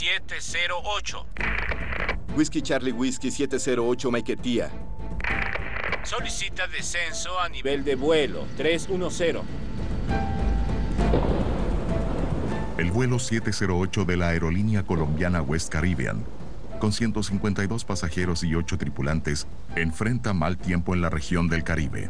708. Whisky Charlie Whisky 708 Maiquetía. Solicita descenso a nivel de vuelo 310. El vuelo 708 de la aerolínea colombiana West Caribbean, con 152 pasajeros y 8 tripulantes, enfrenta mal tiempo en la región del Caribe.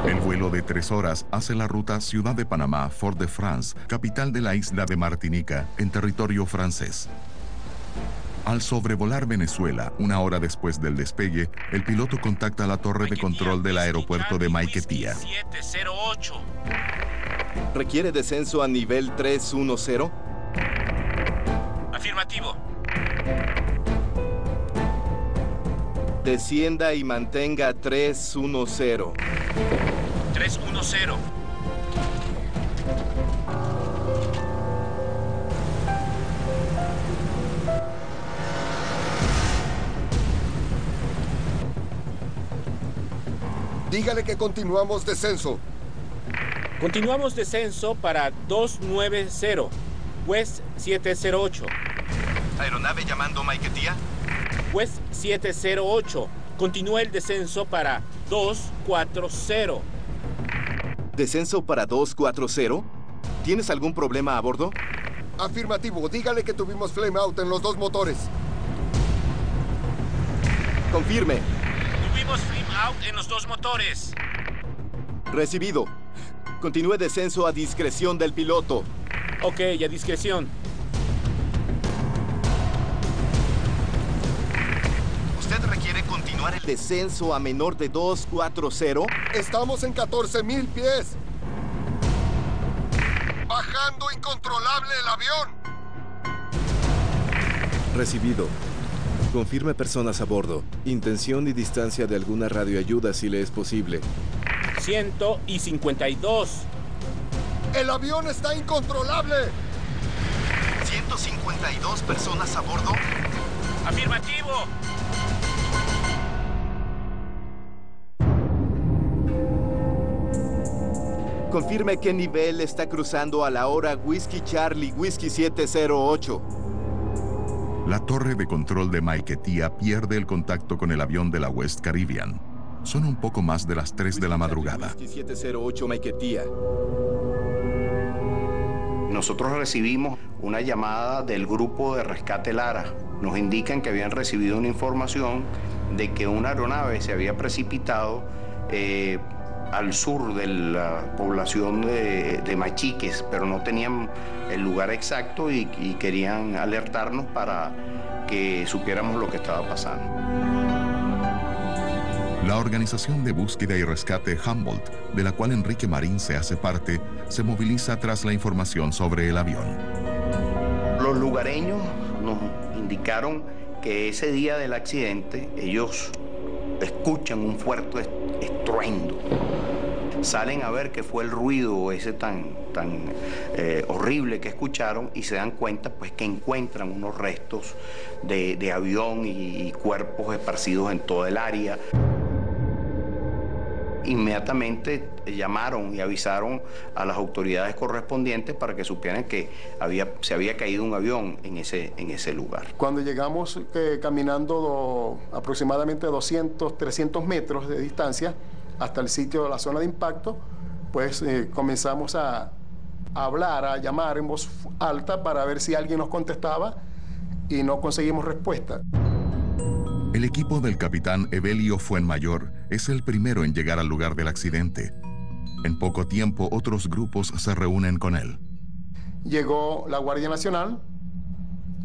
El vuelo de 3 horas hace la ruta Ciudad de Panamá, Fort-de-France, capital de la isla de Martinica, en territorio francés. Al sobrevolar Venezuela, 1 hora después del despegue, el piloto contacta a la torre de control del aeropuerto de Maiquetía. 708. ¿Requiere descenso a nivel 310? Afirmativo. Descienda y mantenga 310. 310. Dígale que continuamos descenso. Continuamos descenso para 290, West 708. ¿Aeronave llamando Maiquetía? West 708. Continúa el descenso para 240. ¿Descenso para 240? ¿Tienes algún problema a bordo? Afirmativo. Dígale que tuvimos flame out en los 2 motores. Confirme. Tuvimos flame out en los 2 motores. Recibido. Continúe descenso a discreción del piloto. Ok, a discreción. ¿Usted requiere continuar el descenso a menor de 240? Estamos en 14,000 pies. Bajando incontrolable el avión. Recibido. Confirme personas a bordo. Intención y distancia de alguna radioayuda si le es posible. 152. El avión está incontrolable. 152 personas a bordo. Afirmativo. Confirme qué nivel está cruzando a la hora Whisky Charlie Whisky 708. La torre de control de Maiquetía pierde el contacto con el avión de la West Caribbean. Son un poco más de las 3 de la madrugada. Whisky 708 Maiquetía. Nosotros recibimos una llamada del grupo de rescate Lara. Nos indican que habían recibido una información de que una aeronave se había precipitado al sur de la población de Machiques, pero no tenían el lugar exacto y querían alertarnos para que supiéramos lo que estaba pasando. La organización de búsqueda y rescate Humboldt, de la cual Enrique Marín se hace parte, se moviliza tras la información sobre el avión. Los lugareños nos indicaron que ese día del accidente ellos escuchan un fuerte estruendo. Salen a ver qué fue el ruido ese tan horrible que escucharon y se dan cuenta pues que encuentran unos restos de avión y cuerpos esparcidos en toda el área. Inmediatamente llamaron y avisaron a las autoridades correspondientes para que supieran que se había caído un avión en ese lugar. Cuando llegamos caminando aproximadamente 200, 300 metros de distancia hasta el sitio de la zona de impacto, pues comenzamos a hablar, a llamar en voz alta para ver si alguien nos contestaba y no conseguimos respuesta. El equipo del capitán Evelio Fuenmayor es el primero en llegar al lugar del accidente. En poco tiempo, otros grupos se reúnen con él. Llegó la Guardia Nacional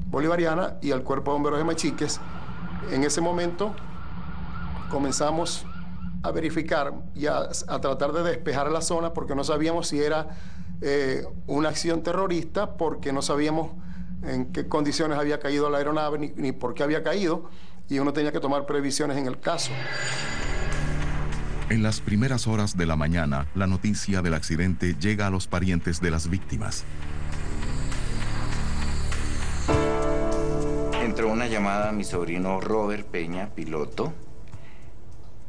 Bolivariana y el Cuerpo de Bomberos de Machiques. En ese momento comenzamos a verificar y a tratar de despejar la zona porque no sabíamos si era una acción terrorista, porque no sabíamos en qué condiciones había caído la aeronave ni por qué había caído, y uno tenía que tomar previsiones en el caso. En las primeras horas de la mañana, la noticia del accidente llega a los parientes de las víctimas. Entró una llamada a mi sobrino Robert Peña, piloto,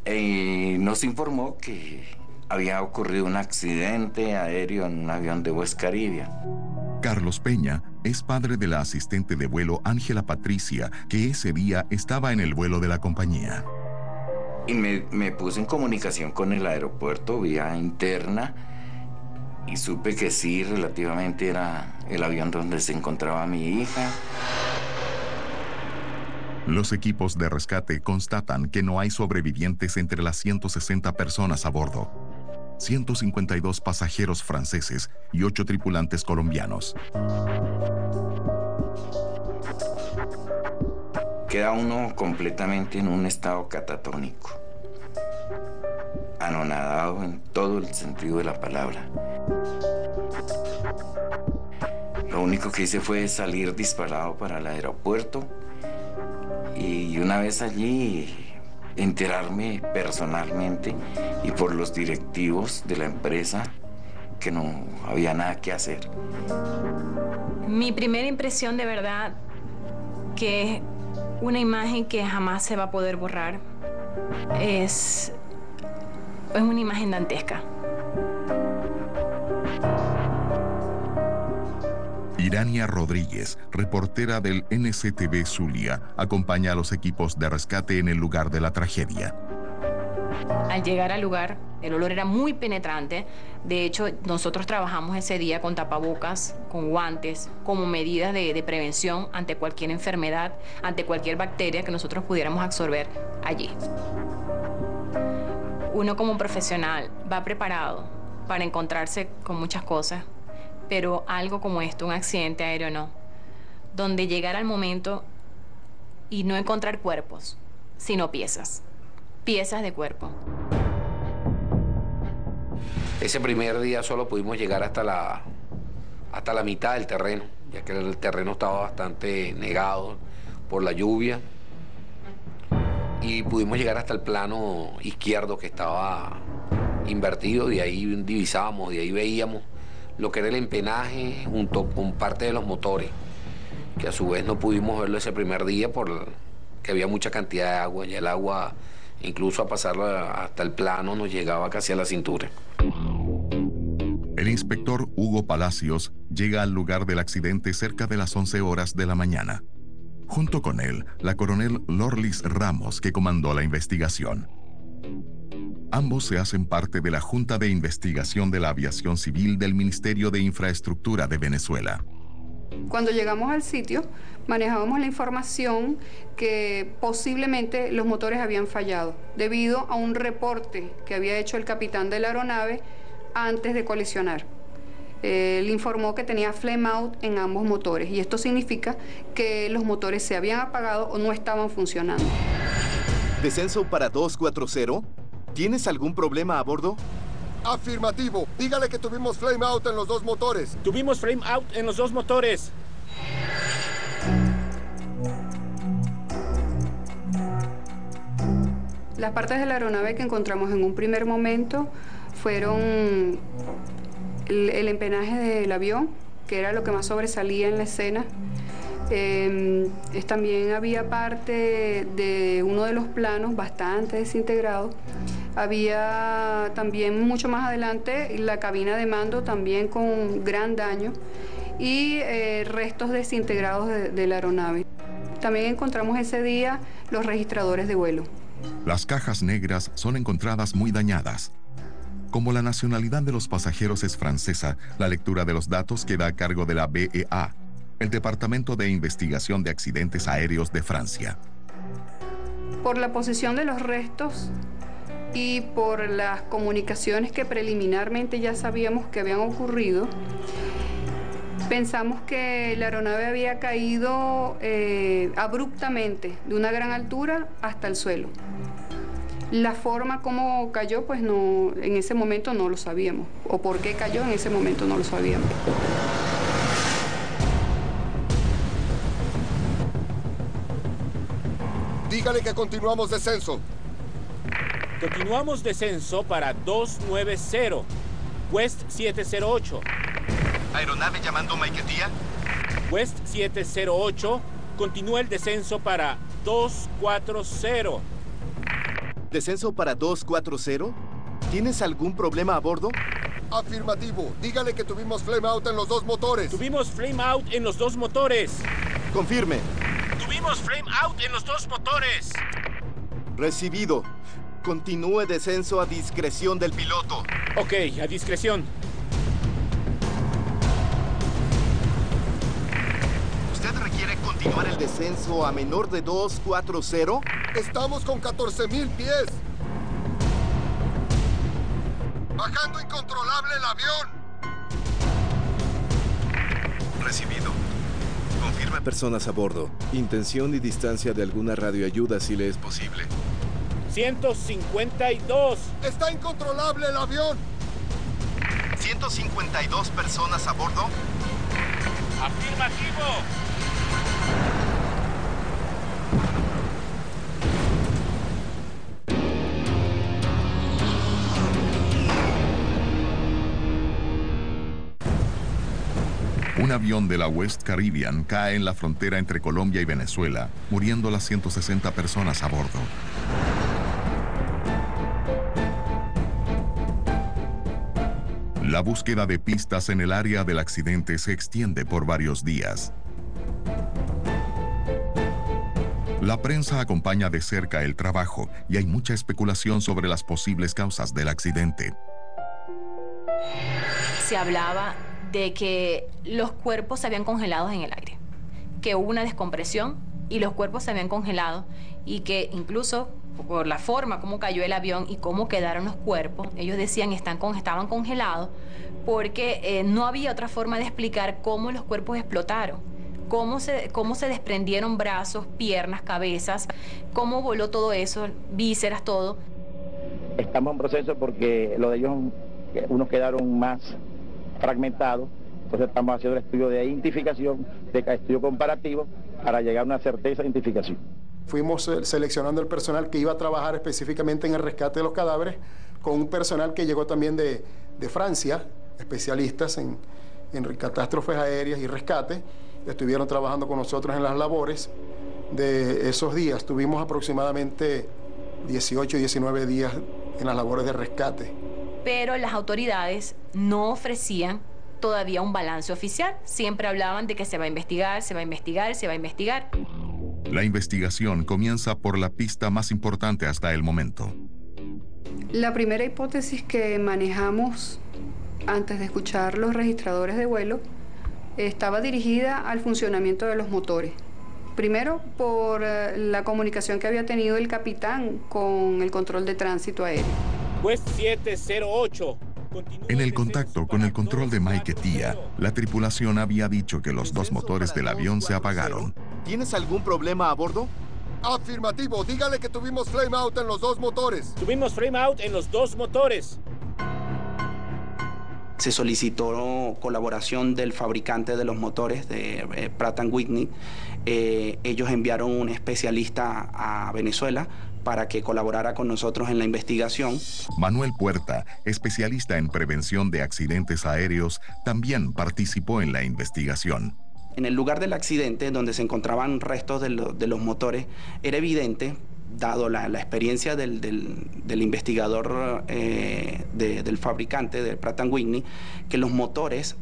Nos informó que había ocurrido un accidente aéreo en un avión de West Caribbean. Carlos Peña es padre de la asistente de vuelo Ángela Patricia, que ese día estaba en el vuelo de la compañía. Y me puse en comunicación con el aeropuerto vía interna y supe que sí, relativamente era el avión donde se encontraba mi hija. Los equipos de rescate constatan que no hay sobrevivientes entre las 160 personas a bordo. 152 pasajeros franceses y 8 tripulantes colombianos. Queda uno completamente en un estado catatónico, anonadado en todo el sentido de la palabra. Lo único que hice fue salir disparado para el aeropuerto y una vez allí enterarme personalmente y por los directivos de la empresa que no había nada que hacer. Mi primera impresión, de verdad, que una imagen que jamás se va a poder borrar, es una imagen dantesca. Irania Rodríguez, reportera del NCTV Zulia, acompaña a los equipos de rescate en el lugar de la tragedia. Al llegar al lugar, el olor era muy penetrante. De hecho, nosotros trabajamos ese día con tapabocas, con guantes, como medidas de prevención ante cualquier enfermedad, ante cualquier bacteria que nosotros pudiéramos absorber allí. Uno como profesional va preparado para encontrarse con muchas cosas, pero algo como esto, un accidente aéreo, no. Donde llegar al momento y no encontrar cuerpos, sino piezas de cuerpo. Ese primer día solo pudimos llegar hasta la mitad del terreno, ya que el terreno estaba bastante negado por la lluvia. Y pudimos llegar hasta el plano izquierdo que estaba invertido, de ahí divisábamos, de ahí veíamos lo que era el empenaje junto con parte de los motores, que a su vez no pudimos verlo ese primer día porque había mucha cantidad de agua, y el agua, incluso a pasarla hasta el plano, nos llegaba casi a la cintura. El inspector Hugo Palacios llega al lugar del accidente cerca de las 11 horas de la mañana. Junto con él, la coronel Lorlis Ramos, que comandó la investigación. Ambos se hacen parte de la Junta de Investigación de la Aviación Civil del Ministerio de Infraestructura de Venezuela. Cuando llegamos al sitio, manejábamos la información que posiblemente los motores habían fallado, debido a un reporte que había hecho el capitán de la aeronave antes de colisionar. Él informó que tenía flame out en ambos motores, y esto significa que los motores se habían apagado o no estaban funcionando. Descenso para 240. ¿Tienes algún problema a bordo? Afirmativo. Dígale que tuvimos flame out en los 2 motores. Tuvimos flame out en los 2 motores. Las partes de la aeronave que encontramos en un primer momento fueron el empenaje del avión, que era lo que más sobresalía en la escena. También había parte de uno de los planos bastante desintegrado. Había también mucho más adelante la cabina de mando también con gran daño y restos desintegrados de la aeronave. También encontramos ese día los registradores de vuelo. Las cajas negras son encontradas muy dañadas. Como la nacionalidad de los pasajeros es francesa, la lectura de los datos queda a cargo de la BEA, el Departamento de Investigación de Accidentes Aéreos de Francia. Por la posición de los restos y por las comunicaciones que preliminarmente ya sabíamos que habían ocurrido, pensamos que la aeronave había caído abruptamente de una gran altura hasta el suelo. La forma como cayó, pues no, en ese momento no lo sabíamos. O por qué cayó, en ese momento no lo sabíamos. Dígale que continuamos descenso. Continuamos descenso para 290, West 708. Aeronave llamando Maiquetía. West 708, continúa el descenso para 240. ¿Descenso para 240? ¿Tienes algún problema a bordo? Afirmativo. Dígale que tuvimos flame out en los dos motores. Tuvimos flame out en los dos motores. Confirme. Tuvimos flame out en los dos motores. Recibido. Continúe descenso a discreción del piloto. Ok, a discreción. ¿Usted requiere continuar el descenso a menor de 240? Estamos con 14,000 pies. Bajando incontrolable el avión. Recibido. Confirme personas a bordo. Intención y distancia de alguna radioayuda si le es posible. 152. Está incontrolable el avión. 152 personas a bordo. Afirmativo. Un avión de la West Caribbean cae en la frontera entre Colombia y Venezuela, muriendo las 160 personas a bordo. La búsqueda de pistas en el área del accidente se extiende por varios días. La prensa acompaña de cerca el trabajo y hay mucha especulación sobre las posibles causas del accidente. Se hablaba de que los cuerpos se habían congelado en el aire, que hubo una descompresión y los cuerpos se habían congelado y que incluso por la forma como cayó el avión y cómo quedaron los cuerpos, ellos decían estaban congelados porque no había otra forma de explicar cómo los cuerpos explotaron, cómo se desprendieron brazos, piernas, cabezas, cómo voló todo eso, vísceras, todo. Estamos en proceso porque lo de ellos, unos quedaron más fragmentados, entonces estamos haciendo el estudio de identificación, de estudio comparativo, para llegar a una certeza de identificación. Fuimos seleccionando el personal que iba a trabajar específicamente en el rescate de los cadáveres, con un personal que llegó también de Francia, especialistas en catástrofes aéreas y rescate. Estuvieron trabajando con nosotros en las labores de esos días. Tuvimos aproximadamente 18 y 19 días en las labores de rescate. Pero las autoridades no ofrecían todavía un balance oficial. Siempre hablaban de que se va a investigar, se va a investigar, se va a investigar. La investigación comienza por la pista más importante hasta el momento. La primera hipótesis que manejamos antes de escuchar los registradores de vuelo estaba dirigida al funcionamiento de los motores. Primero, por la comunicación que había tenido el capitán con el control de tránsito aéreo. West 708. En el contacto con el control de Maiquetía, la tripulación había dicho que los dos motores del avión se apagaron. ¿Tienes algún problema a bordo? Afirmativo. Dígale que tuvimos flame out en los dos motores. Tuvimos flame out en los dos motores. Se solicitó colaboración del fabricante de los motores, de Pratt & Whitney. Ellos enviaron un especialista a Venezuela para que colaborara con nosotros en la investigación. Manuel Puerta, especialista en prevención de accidentes aéreos, también participó en la investigación. En el lugar del accidente, donde se encontraban restos de los motores, era evidente, dado la experiencia del investigador, del fabricante, de Pratt & Whitney, que los motores,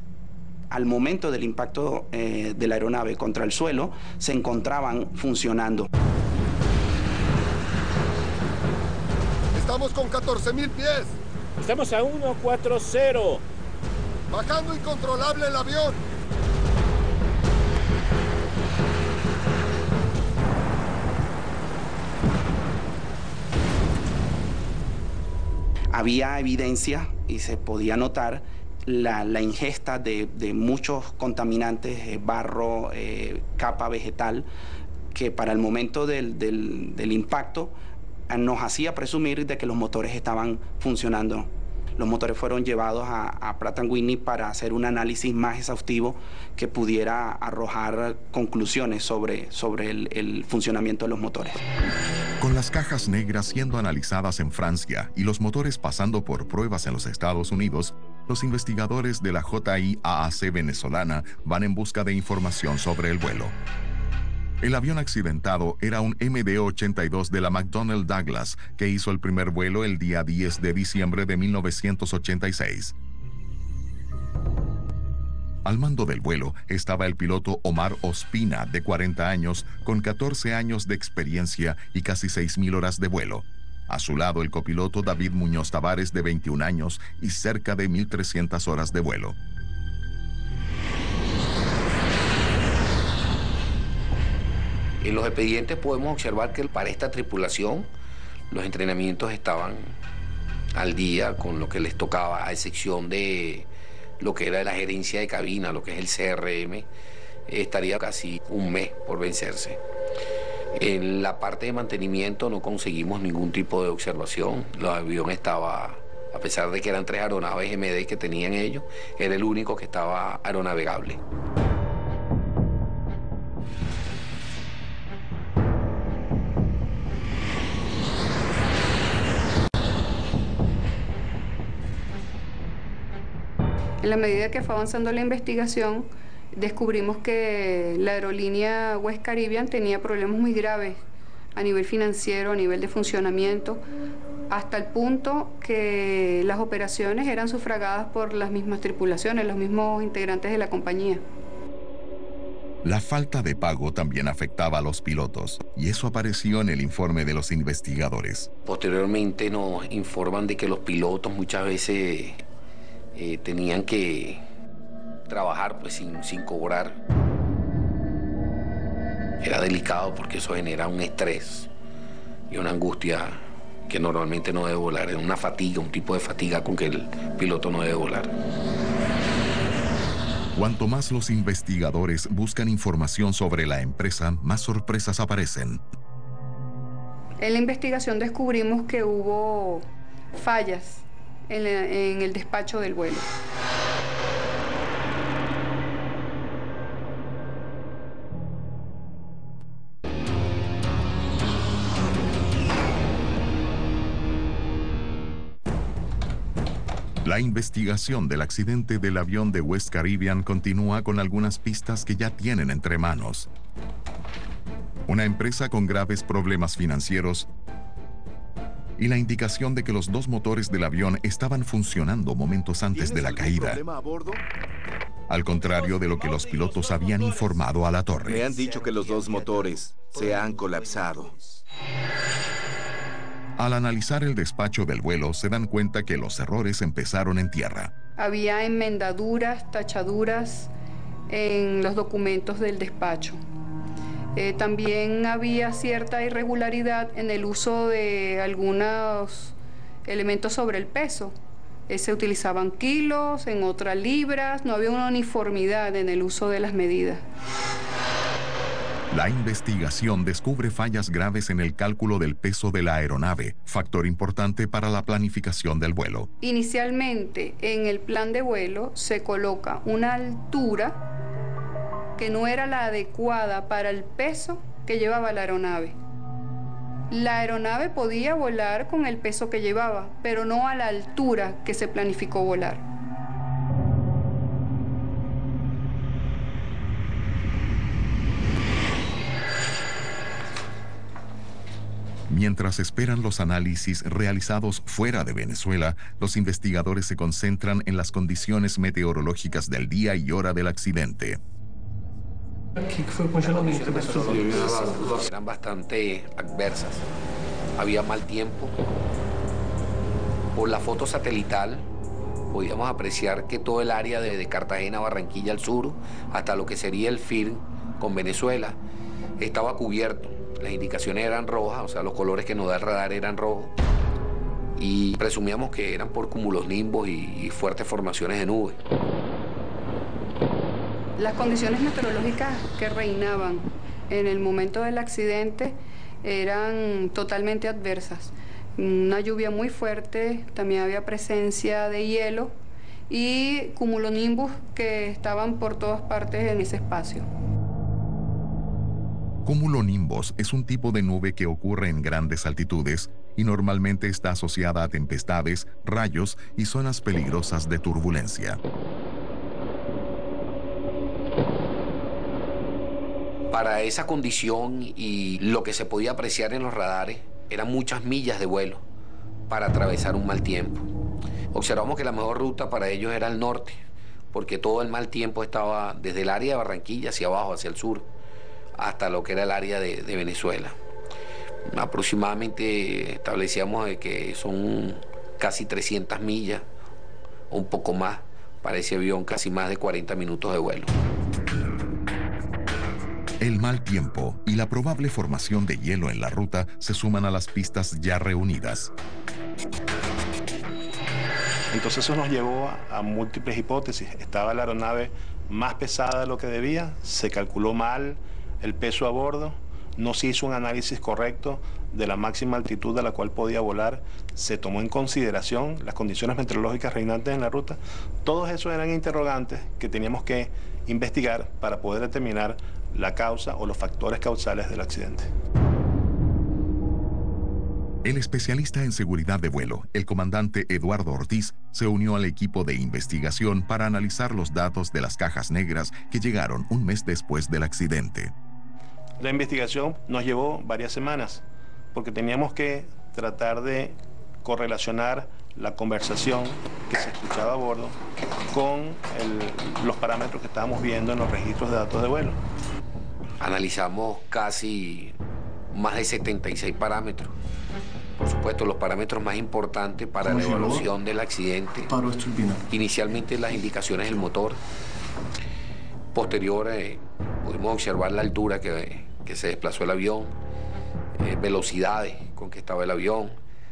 al momento del impacto de la aeronave contra el suelo, se encontraban funcionando. Estamos con 14,000 pies. Estamos a 140. Bajando incontrolable el avión. Había evidencia y se podía notar la ingesta de muchos contaminantes, barro, capa vegetal, que para el momento del impacto nos hacía presumir de que los motores estaban funcionando. Los motores fueron llevados a Pratt & Whitney para hacer un análisis más exhaustivo que pudiera arrojar conclusiones sobre el funcionamiento de los motores. Con las cajas negras siendo analizadas en Francia y los motores pasando por pruebas en los Estados Unidos, los investigadores de la JIAAC venezolana van en busca de información sobre el vuelo. El avión accidentado era un MD-82 de la McDonnell Douglas, que hizo el primer vuelo el día 10 de diciembre de 1986. Al mando del vuelo estaba el piloto Omar Ospina, de 40 años, con 14 años de experiencia y casi 6.000 horas de vuelo. A su lado el copiloto David Muñoz Tavares, de 21 años y cerca de 1.300 horas de vuelo. En los expedientes podemos observar que para esta tripulación los entrenamientos estaban al día con lo que les tocaba, a excepción de lo que era la gerencia de cabina, lo que es el CRM, estaría casi un mes por vencerse. En la parte de mantenimiento no conseguimos ningún tipo de observación. El avión estaba, a pesar de que eran 3 aeronaves MD que tenían ellos, era el único que estaba aeronavegable. En la medida que fue avanzando la investigación, descubrimos que la aerolínea West Caribbean tenía problemas muy graves a nivel financiero, a nivel de funcionamiento, hasta el punto que las operaciones eran sufragadas por las mismas tripulaciones, los mismos integrantes de la compañía. La falta de pago también afectaba a los pilotos, y eso apareció en el informe de los investigadores. Posteriormente nos informan de que los pilotos muchas veces tenían que trabajar pues sin cobrar. Era delicado porque eso genera un estrés y una angustia que normalmente no debe volar. Es una fatiga, un tipo de fatiga con que el piloto no debe volar. Cuanto más los investigadores buscan información sobre la empresa, más sorpresas aparecen. En la investigación descubrimos que hubo fallas en el despacho del vuelo. La investigación del accidente del avión de West Caribbean continúa con algunas pistas que ya tienen entre manos. Una empresa con graves problemas financieros y la indicación de que los 2 motores del avión estaban funcionando momentos antes de la caída. Al contrario de lo que los pilotos habían informado a la torre. Me han dicho que los 2 motores se han colapsado. Al analizar el despacho del vuelo, se dan cuenta que los errores empezaron en tierra. Había enmendaduras, tachaduras en los documentos del despacho. También había cierta irregularidad en el uso de algunos elementos sobre el peso. Se utilizaban kilos, en otras libras, no había una uniformidad en el uso de las medidas. La investigación descubre fallas graves en el cálculo del peso de la aeronave, factor importante para la planificación del vuelo. Inicialmente, en el plan de vuelo se coloca una altura que no era la adecuada para el peso que llevaba la aeronave. La aeronave podía volar con el peso que llevaba, pero no a la altura que se planificó volar. Mientras esperan los análisis realizados fuera de Venezuela, los investigadores se concentran en las condiciones meteorológicas del día y hora del accidente. Eran bastante adversas. Había mal tiempo. Por la foto satelital podíamos apreciar que todo el área de Cartagena, Barranquilla al sur, hasta lo que sería el FIR con Venezuela, estaba cubierto. Las indicaciones eran rojas, o sea, los colores que nos da el radar eran rojos. Y presumíamos que eran por cumulonimbos y fuertes formaciones de nubes. Las condiciones meteorológicas que reinaban en el momento del accidente eran totalmente adversas. Una lluvia muy fuerte, también había presencia de hielo y cumulonimbus que estaban por todas partes en ese espacio. Cumulonimbus es un tipo de nube que ocurre en grandes altitudes y normalmente está asociada a tempestades, rayos y zonas peligrosas de turbulencia. Para esa condición y lo que se podía apreciar en los radares, eran muchas millas de vuelo para atravesar un mal tiempo. Observamos que la mejor ruta para ellos era el norte, porque todo el mal tiempo estaba desde el área de Barranquilla hacia abajo, hacia el sur, hasta lo que era el área de Venezuela. Aproximadamente establecíamos de que son casi 300 millas, o un poco más, para ese avión, casi más de 40 minutos de vuelo. El mal tiempo y la probable formación de hielo en la ruta se suman a las pistas ya reunidas. Entonces eso nos llevó a múltiples hipótesis. Estaba la aeronave más pesada de lo que debía, se calculó mal el peso a bordo, no se hizo un análisis correcto de la máxima altitud a la cual podía volar, se tomó en consideración las condiciones meteorológicas reinantes en la ruta. Todos esos eran interrogantes que teníamos que investigar para poder determinar la causa o los factores causales del accidente. El especialista en seguridad de vuelo, el comandante Eduardo Ortiz, se unió al equipo de investigación para analizar los datos de las cajas negras que llegaron un mes después del accidente. La investigación nos llevó varias semanas, porque teníamos que tratar de correlacionar la conversación que se escuchaba a bordo con los parámetros que estábamos viendo en los registros de datos de vuelo. Analizamos casi más de 76 parámetros. Por supuesto, los parámetros más importantes para la evaluación del accidente. Inicialmente las indicaciones del motor. Posterior, pudimos observar la altura que se desplazó el avión, velocidades con que estaba el avión,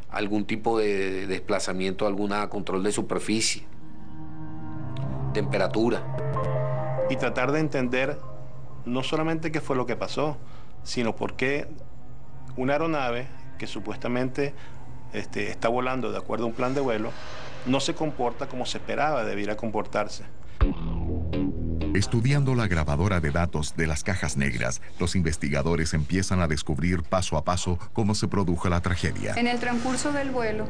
algún tipo de desplazamiento, alguna control de superficie, temperatura. Y tratar de entender no solamente qué fue lo que pasó, sino por qué una aeronave que supuestamente está volando de acuerdo a un plan de vuelo, no se comporta como se esperaba debiera comportarse. Estudiando la grabadora de datos de las cajas negras, los investigadores empiezan a descubrir paso a paso cómo se produjo la tragedia. En el transcurso del vuelo,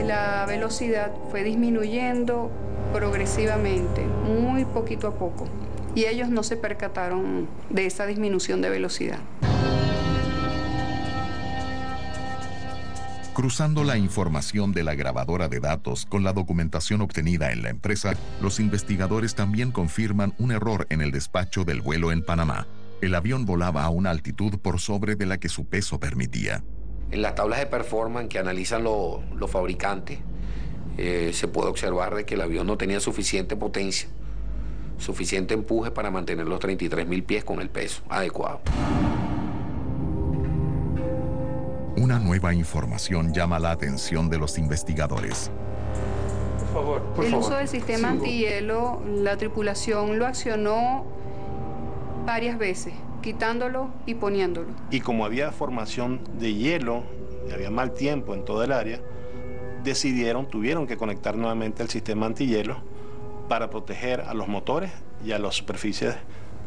la velocidad fue disminuyendo progresivamente, muy poquito a poco, y ellos no se percataron de esa disminución de velocidad. Cruzando la información de la grabadora de datos con la documentación obtenida en la empresa, los investigadores también confirman un error en el despacho del vuelo en Panamá. El avión volaba a una altitud por sobre de la que su peso permitía. En las tablas de performance que analizan los fabricantes, se puede observar de que el avión no tenía suficiente potencia, suficiente empuje para mantener los 33.000 pies con el peso adecuado. Una nueva información llama la atención de los investigadores. Por favor, por el favor. uso del sistema antihielo, la tripulación lo accionó varias veces, quitándolo y poniéndolo. Y como había formación de hielo, y había mal tiempo en todo el área, tuvieron que conectar nuevamente el sistema antihielo para proteger a los motores y a las superficies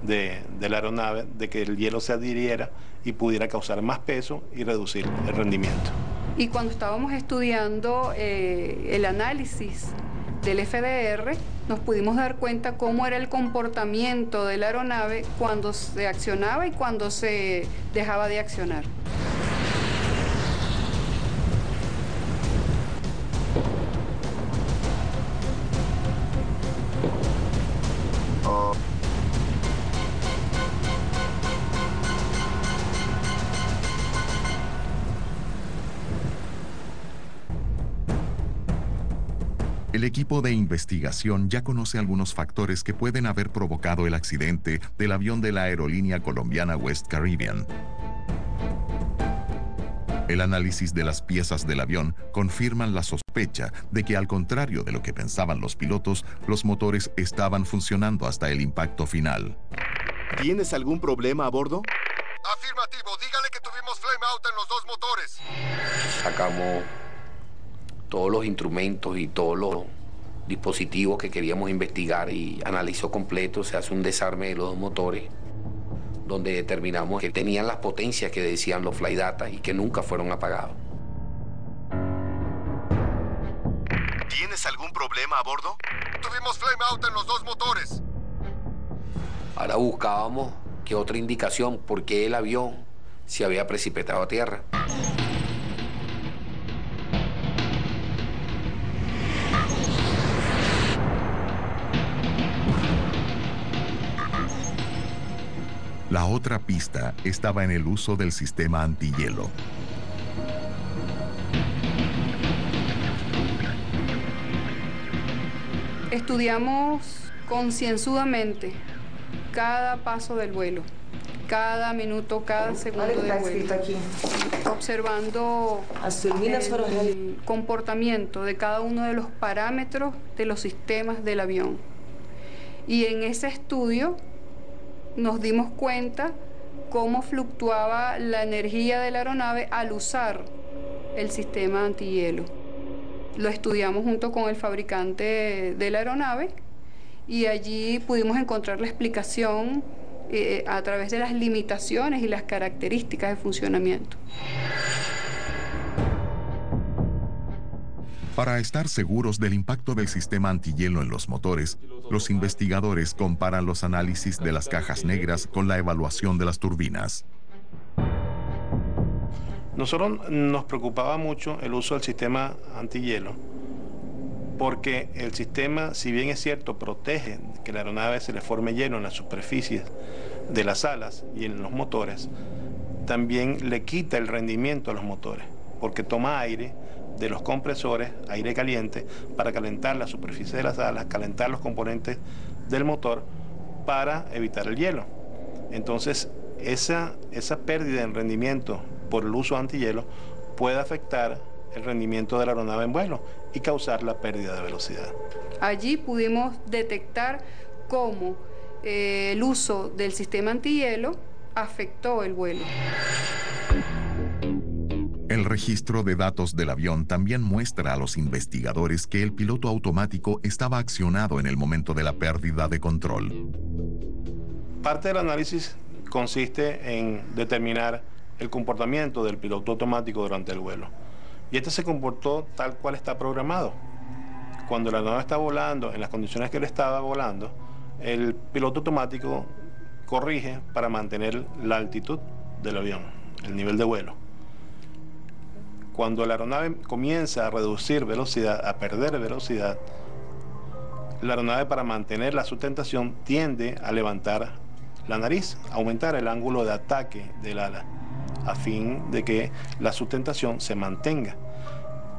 de la aeronave de que el hielo se adhiriera y pudiera causar más peso y reducir el rendimiento. Y cuando estábamos estudiando el análisis del FDR, nos pudimos dar cuenta cómo era el comportamiento de la aeronave cuando se accionaba y cuando se dejaba de accionar. El equipo de investigación ya conoce algunos factores que pueden haber provocado el accidente del avión de la aerolínea colombiana West Caribbean. El análisis de las piezas del avión confirman la sospecha de que, al contrario de lo que pensaban los pilotos, los motores estaban funcionando hasta el impacto final. ¿Tienes algún problema a bordo? Afirmativo, dígale que tuvimos flame out en los dos motores. Sacamos todos los instrumentos y todos los dispositivos que queríamos investigar y analizó completo. Se hace un desarme de los dos motores, donde determinamos que tenían las potencias que decían los flight data y que nunca fueron apagados. ¿Tienes algún problema a bordo? Tuvimos flame out en los dos motores. Ahora buscábamos que otra indicación por qué el avión se había precipitado a tierra. La otra pista estaba en el uso del sistema antihielo. Estudiamos concienzudamente cada paso del vuelo, cada minuto, cada segundo del vuelo, observando el comportamiento de cada uno de los parámetros de los sistemas del avión. Y en ese estudio nos dimos cuenta cómo fluctuaba la energía de la aeronave al usar el sistema antihielo. Lo estudiamos junto con el fabricante de la aeronave y allí pudimos encontrar la explicación a través de las limitaciones y las características de funcionamiento. Para estar seguros del impacto del sistema antihielo en los motores, los investigadores comparan los análisis de las cajas negras con la evaluación de las turbinas. Nosotros nos preocupaba mucho el uso del sistema antihielo, porque el sistema, si bien es cierto, protege que la aeronave se le forme hielo en las superficies de las alas y en los motores, también le quita el rendimiento a los motores, porque toma aire de los compresores, aire caliente, para calentar la superficie de las alas, calentar los componentes del motor para evitar el hielo. Entonces, esa pérdida en rendimiento por el uso de antihielo puede afectar el rendimiento de la aeronave en vuelo y causar la pérdida de velocidad. Allí pudimos detectar cómo el uso del sistema antihielo afectó el vuelo. El registro de datos del avión también muestra a los investigadores que el piloto automático estaba accionado en el momento de la pérdida de control. Parte del análisis consiste en determinar el comportamiento del piloto automático durante el vuelo. Y este se comportó tal cual está programado. Cuando la aeronave está volando, en las condiciones que él estaba volando, el piloto automático corrige para mantener la altitud del avión, el nivel de vuelo. Cuando la aeronave comienza a reducir velocidad, a perder velocidad, la aeronave, para mantener la sustentación, tiende a levantar la nariz, aumentar el ángulo de ataque del ala, a fin de que la sustentación se mantenga.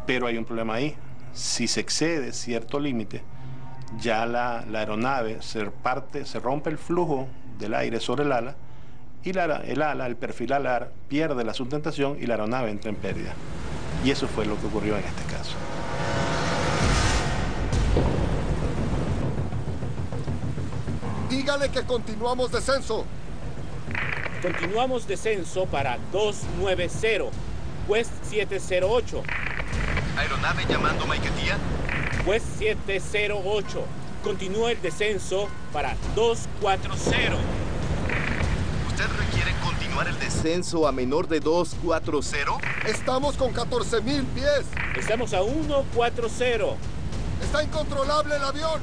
Pero hay un problema ahí. Si se excede cierto límite, ya la aeronave se rompe el flujo del aire sobre el ala, y el perfil alar pierde la sustentación y la aeronave entra en pérdida. Y eso fue lo que ocurrió en este caso. Dígale que continuamos descenso. Continuamos descenso para 290, West 708. Aeronave llamando Maiquetía. West 708. Continúa el descenso para 240. ¿Usted requiere continuar el descenso a menor de 240? Estamos con 14,000 pies. Estamos a 140. Está incontrolable el avión.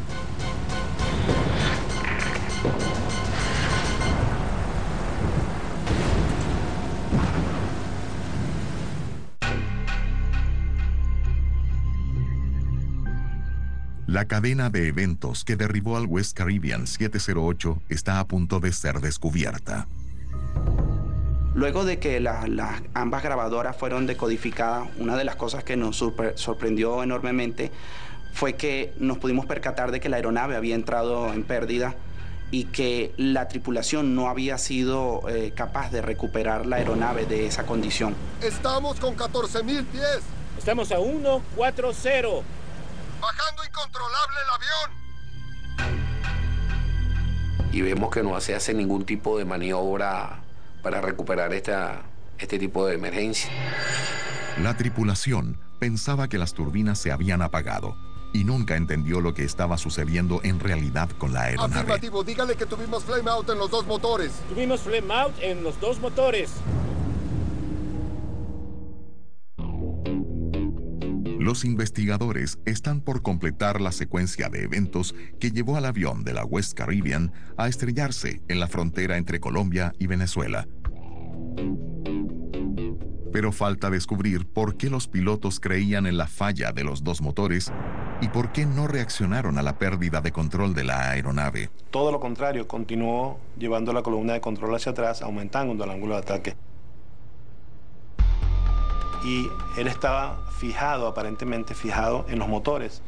La cadena de eventos que derribó al West Caribbean 708 está a punto de ser descubierta. Luego de que ambas grabadoras fueron decodificadas, una de las cosas que nos sorprendió enormemente fue que nos pudimos percatar de que la aeronave había entrado en pérdida y que la tripulación no había sido capaz de recuperar la aeronave de esa condición. Estamos con 14,000 pies. Estamos a 140. Bajando incontrolable el avión. Y vemos que no se hace ningún tipo de maniobra para recuperar este tipo de emergencia. La tripulación pensaba que las turbinas se habían apagado y nunca entendió lo que estaba sucediendo en realidad con la aeronave. Afirmativo, dígale que tuvimos flame out en los dos motores. Tuvimos flame out en los dos motores. Los investigadores están por completar la secuencia de eventos que llevó al avión de la West Caribbean a estrellarse en la frontera entre Colombia y Venezuela. Pero falta descubrir por qué los pilotos creían en la falla de los dos motores y por qué no reaccionaron a la pérdida de control de la aeronave. Todo lo contrario, continuó llevando la columna de control hacia atrás, aumentando el ángulo de ataque. Y él estaba aparentemente fijado en los motores,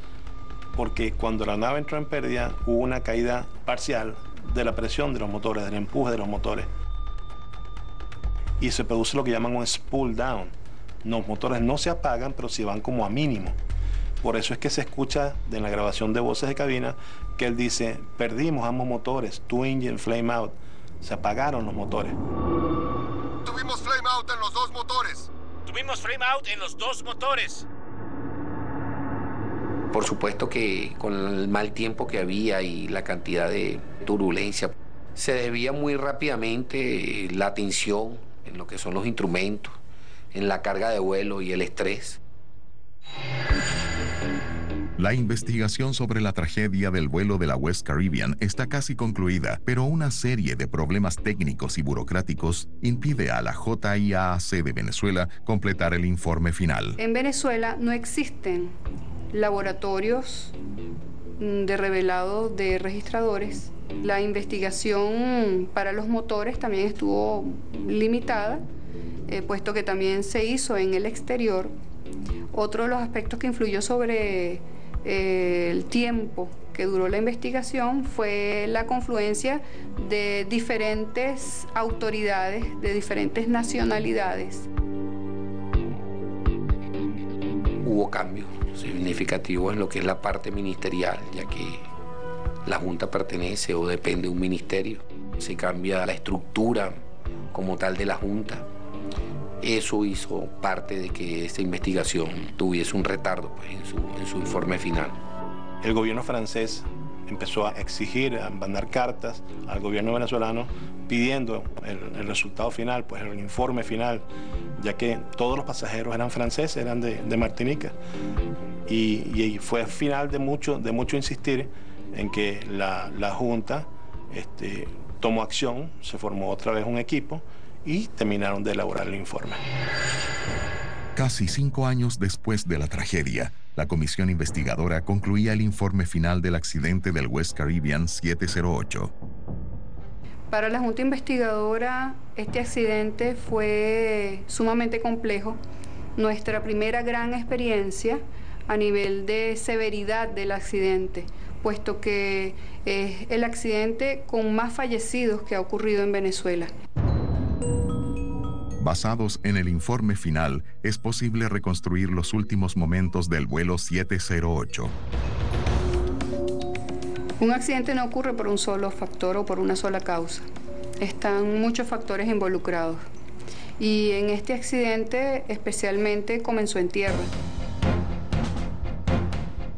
porque cuando la nave entró en pérdida hubo una caída parcial de la presión de los motores, del empuje de los motores. Y se produce lo que llaman un spool down. Los motores no se apagan, pero sí van como a mínimo. Por eso es que se escucha en la grabación de voces de cabina que él dice: perdimos ambos motores, two engine flame out. Se apagaron los motores. Tuvimos flame out en los dos motores. Tuvimos flame out en los dos motores. Por supuesto que con el mal tiempo que había y la cantidad de turbulencia, se debía muy rápidamente la tensión en lo que son los instrumentos, en la carga de vuelo y el estrés. La investigación sobre la tragedia del vuelo de la West Caribbean está casi concluida, pero una serie de problemas técnicos y burocráticos impide a la JIAAC de Venezuela completar el informe final. En Venezuela no existen laboratorios de revelado de registradores. La investigación para los motores también estuvo limitada, puesto que también se hizo en el exterior. Otro de los aspectos que influyó sobre el tiempo que duró la investigación fue la confluencia de diferentes autoridades, de diferentes nacionalidades. Hubo cambios significativos en lo que es la parte ministerial, ya que la Junta pertenece o depende de un ministerio. Se cambia la estructura como tal de la Junta. Eso hizo parte de que esta investigación tuviese un retardo pues, en su informe final. El gobierno francés empezó a exigir, a mandar cartas al gobierno venezolano pidiendo el resultado final, pues el informe final, ya que todos los pasajeros eran franceses, eran de Martinica. Y fue al final de mucho insistir en que la Junta tomó acción, se formó otra vez un equipo y terminaron de elaborar el informe. Casi 5 años después de la tragedia, la comisión investigadora concluía el informe final del accidente del West Caribbean 708. Para la Junta Investigadora, este accidente fue sumamente complejo. Nuestra primera gran experiencia a nivel de severidad del accidente, puesto que es el accidente con más fallecidos que ha ocurrido en Venezuela. Basados en el informe final, es posible reconstruir los últimos momentos del vuelo 708. Un accidente no ocurre por un solo factor o por una sola causa. Están muchos factores involucrados. Y en este accidente especialmente comenzó en tierra.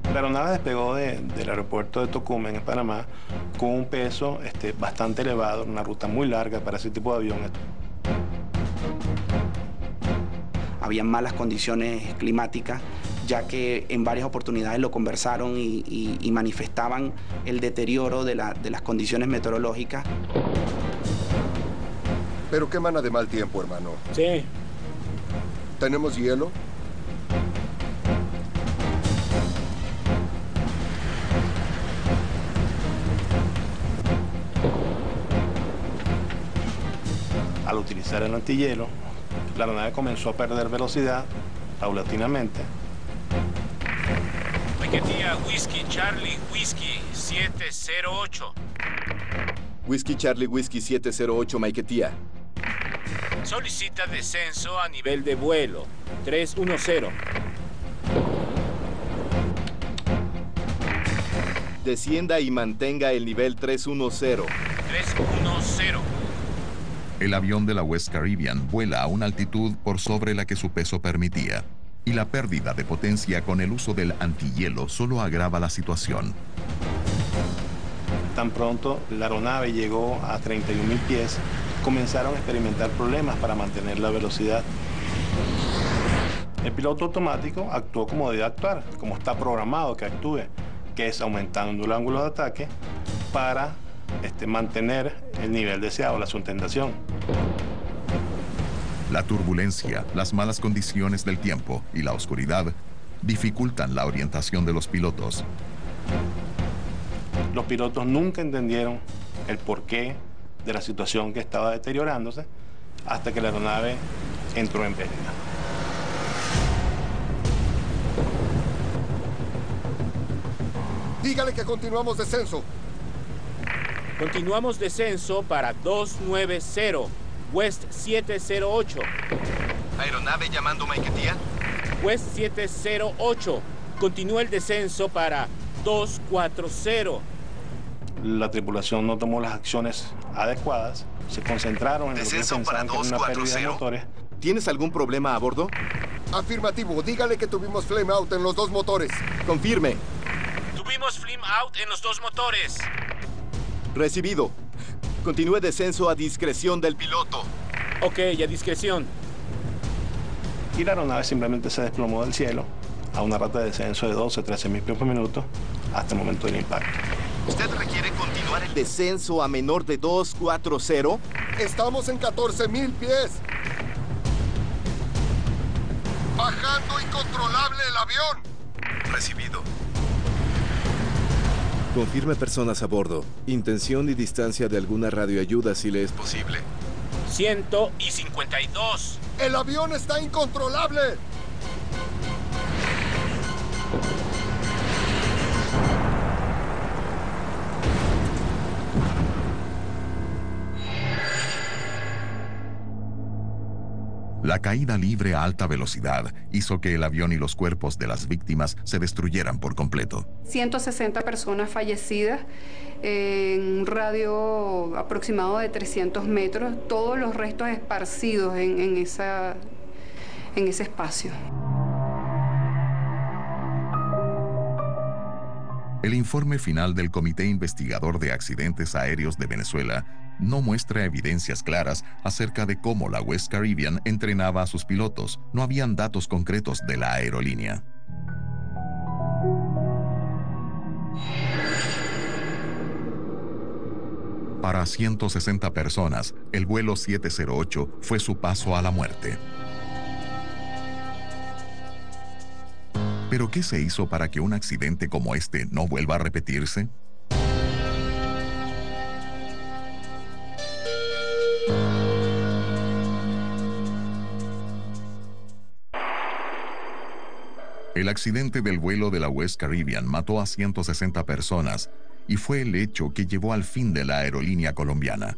La aeronave despegó del aeropuerto de Tocumen, en Panamá, con un peso bastante elevado, una ruta muy larga para ese tipo de aviones. Habían malas condiciones climáticas, ya que en varias oportunidades lo conversaron y manifestaban el deterioro de las condiciones meteorológicas. Pero qué mana de mal tiempo, hermano. Sí. ¿Tenemos hielo? Al utilizar el antihielo, la aeronave comenzó a perder velocidad paulatinamente. Maiquetía, Whiskey Charlie, Whiskey 708. Whiskey Charlie, Whiskey 708, Maiquetía. Solicita descenso a nivel de vuelo 310. Descienda y mantenga el nivel 310. 310. El avión de la West Caribbean vuela a una altitud por sobre la que su peso permitía, y la pérdida de potencia con el uso del antihielo solo agrava la situación. Tan pronto la aeronave llegó a 31.000 pies, comenzaron a experimentar problemas para mantener la velocidad. El piloto automático actuó como debe actuar, como está programado que actúe, que es aumentando el ángulo de ataque para mantener el nivel deseado, la sustentación. La turbulencia, las malas condiciones del tiempo y la oscuridad dificultan la orientación de los pilotos. Los pilotos nunca entendieron el porqué de la situación que estaba deteriorándose hasta que la aeronave entró en pérdida. Dígale que continuamos descenso. Continuamos descenso para 290, West 708. Aeronave llamando Maiquetía. West 708. Continúa el descenso para 240. La tripulación no tomó las acciones adecuadas, se concentraron en descenso lo que pensaban que era una pérdida de motores. ¿Tienes algún problema a bordo? Afirmativo, dígale que tuvimos flame out en los dos motores. Confirme. Tuvimos flame out en los dos motores. Recibido. Continúe descenso a discreción del piloto. Ok, a discreción. Y la aeronave simplemente se desplomó del cielo a una rata de descenso de 12-13 mil pies por minuto hasta el momento del impacto. ¿Usted requiere continuar el descenso a menor de 240? Estamos en 14,000 pies. Bajando incontrolable el avión. Recibido. Confirme personas a bordo. Intención y distancia de alguna radioayuda si le es posible. 152. El avión está incontrolable. La caída libre a alta velocidad hizo que el avión y los cuerpos de las víctimas se destruyeran por completo. 160 personas fallecidas en un radio aproximado de 300 metros, todos los restos esparcidos en ese espacio. El informe final del Comité Investigador de Accidentes Aéreos de Venezuela no muestra evidencias claras acerca de cómo la West Caribbean entrenaba a sus pilotos. No habían datos concretos de la aerolínea. Para 160 personas, el vuelo 708 fue su paso a la muerte. ¿Pero qué se hizo para que un accidente como este no vuelva a repetirse? El accidente del vuelo de la West Caribbean mató a 160 personas y fue el hecho que llevó al fin de la aerolínea colombiana.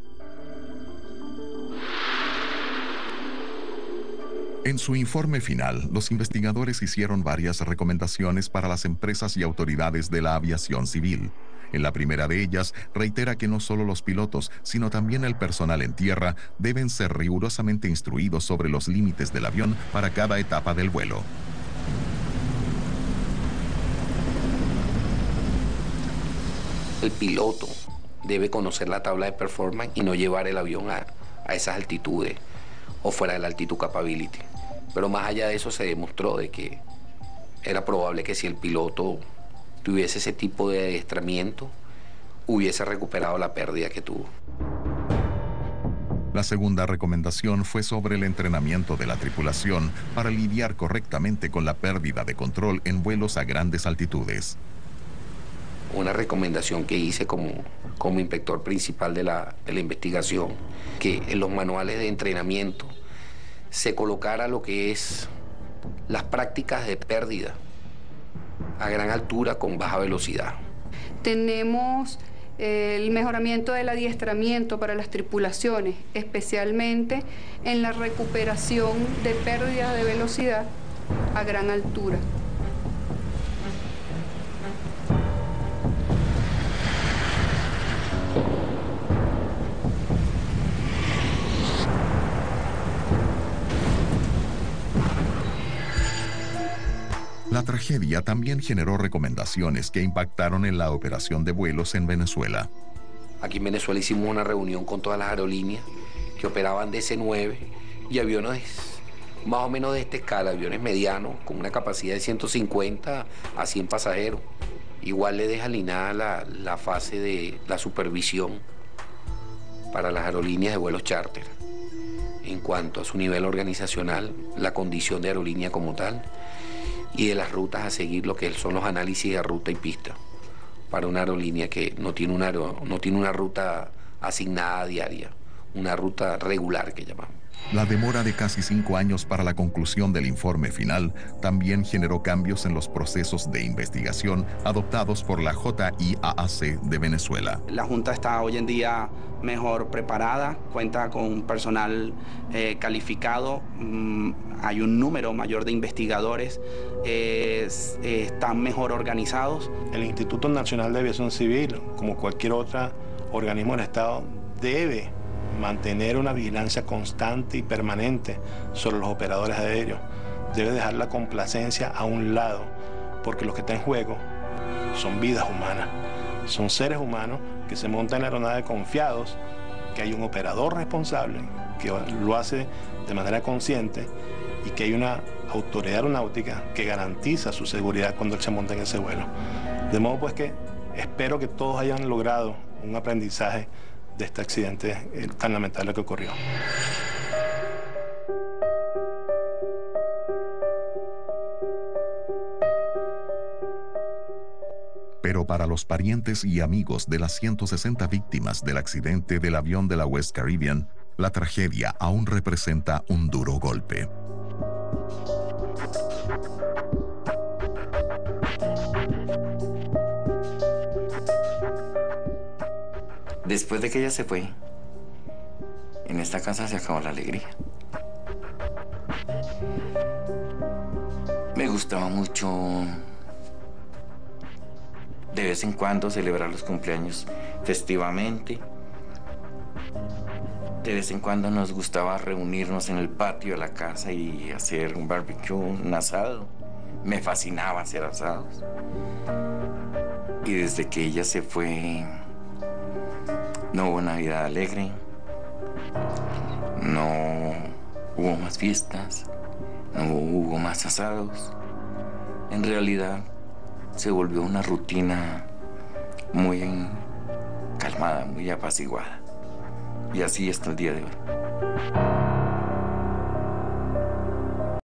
En su informe final, los investigadores hicieron varias recomendaciones para las empresas y autoridades de la aviación civil. En la primera de ellas, reitera que no solo los pilotos, sino también el personal en tierra deben ser rigurosamente instruidos sobre los límites del avión para cada etapa del vuelo. El piloto debe conocer la tabla de performance y no llevar el avión a esas altitudes o fuera de la altitud capability. Pero más allá de eso se demostró de que era probable que si el piloto tuviese ese tipo de adiestramiento, hubiese recuperado la pérdida que tuvo. La segunda recomendación fue sobre el entrenamiento de la tripulación para lidiar correctamente con la pérdida de control en vuelos a grandes altitudes. Una recomendación que hice como inspector principal de la investigación, que en los manuales de entrenamiento se colocara lo que es las prácticas de pérdida a gran altura con baja velocidad. Tenemos el mejoramiento del adiestramiento para las tripulaciones, especialmente en la recuperación de pérdidas de velocidad a gran altura. La tragedia también generó recomendaciones que impactaron en la operación de vuelos en Venezuela. Aquí en Venezuela hicimos una reunión con todas las aerolíneas que operaban DC-9 y aviones más o menos de esta escala, aviones medianos con una capacidad de 150 a 100 pasajeros. Igual le deja alineada la fase de la supervisión para las aerolíneas de vuelos charter en cuanto a su nivel organizacional, la condición de aerolínea como tal y de las rutas a seguir, lo que son los análisis de ruta y pista para una aerolínea que no tiene una ruta asignada diaria, una ruta regular que llamamos. La demora de casi 5 años para la conclusión del informe final también generó cambios en los procesos de investigación adoptados por la JIAAC de Venezuela. La Junta está hoy en día mejor preparada, cuenta con un personal calificado, hay un número mayor de investigadores, están mejor organizados. El Instituto Nacional de Aviación Civil, como cualquier otro organismo del Estado, debe mantener una vigilancia constante y permanente sobre los operadores aéreos. Debe dejar la complacencia a un lado, porque lo que está en juego son vidas humanas. Son seres humanos que se montan en la aeronave confiados que hay un operador responsable que lo hace de manera consciente y que hay una autoridad aeronáutica que garantiza su seguridad cuando él se monta en ese vuelo. De modo pues que espero que todos hayan logrado un aprendizaje de este accidente tan lamentable que ocurrió. Pero para los parientes y amigos de las 160 víctimas del accidente del avión de la West Caribbean, la tragedia aún representa un duro golpe. Después de que ella se fue, en esta casa se acabó la alegría. Me gustaba mucho de vez en cuando celebrar los cumpleaños festivamente. De vez en cuando nos gustaba reunirnos en el patio de la casa y hacer un barbecue, un asado. Me fascinaba hacer asados. Y desde que ella se fue, no hubo Navidad alegre, no hubo más fiestas, no hubo más asados. En realidad se volvió una rutina muy calmada, muy apaciguada. Y así hasta el día de hoy.